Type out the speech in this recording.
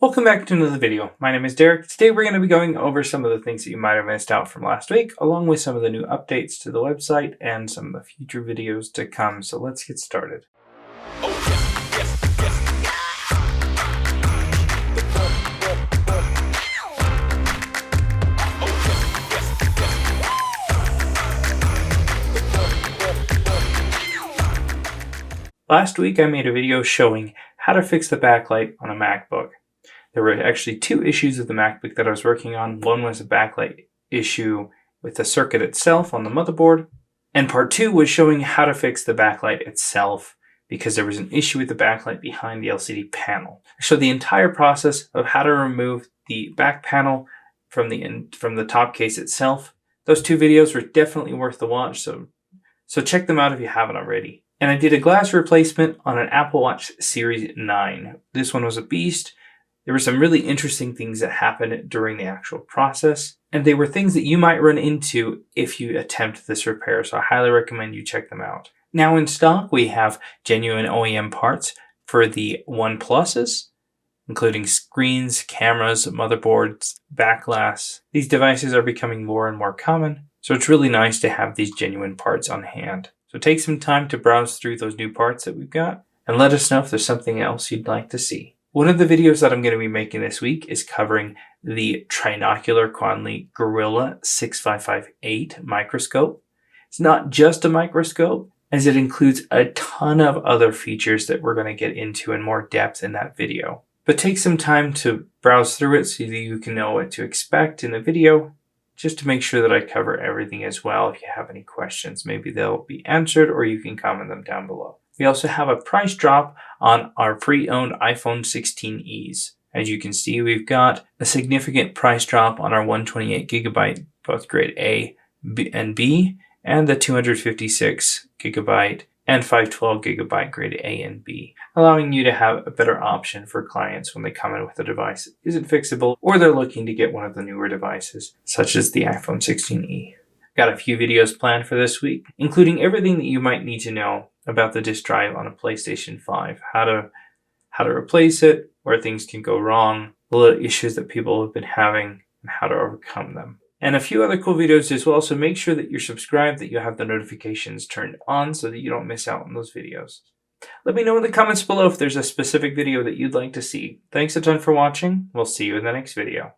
Welcome back to another video. My name is Derek. Today we're going to be going over some of the things that you might have missed out from last week, along with some of the new updates to the website and some of the future videos to come. So let's get started. Last week I made a video showing how to fix the backlight on a MacBook. There were actually two issues of the MacBook that I was working on. One was a backlight issue with the circuit itself on the motherboard, and part two was showing how to fix the backlight itself because there was an issue with the backlight behind the LCD panel. I showed the entire process of how to remove the back panel from the top case itself. Those two videos were definitely worth the watch, so check them out if you haven't already. And I did a glass replacement on an Apple Watch Series 9. This one was a beast. There were some really interesting things that happened during the actual process, and they were things that you might run into if you attempt this repair, so I highly recommend you check them out. Now in stock, we have genuine OEM parts for the OnePluses, including screens, cameras, motherboards, back glass. These devices are becoming more and more common, so it's really nice to have these genuine parts on hand. So take some time to browse through those new parts that we've got, and let us know if there's something else you'd like to see. One of the videos that I'm going to be making this week is covering the Trinocular Quanley Gorilla 6558 microscope. It's not just a microscope, as it includes a ton of other features that we're going to get into in more depth in that video. But take some time to browse through it so that you can know what to expect in the video, just to make sure that I cover everything as well. If you have any questions, maybe they'll be answered or you can comment them down below. We also have a price drop on our pre-owned iPhone 16es. As you can see, we've got a significant price drop on our 128GB, both grade A and B, and the 256GB and 512GB grade A and B, allowing you to have a better option for clients when they come in with a device that isn't fixable or they're looking to get one of the newer devices, such as the iPhone 16e. Got a few videos planned for this week, including everything that you might need to know about the disk drive on a PlayStation 5, how to replace it, where things can go wrong, the issues that people have been having, and how to overcome them. And a few other cool videos as well, so make sure that you're subscribed, that you have the notifications turned on so that you don't miss out on those videos. Let me know in the comments below if there's a specific video that you'd like to see. Thanks a ton for watching. We'll see you in the next video.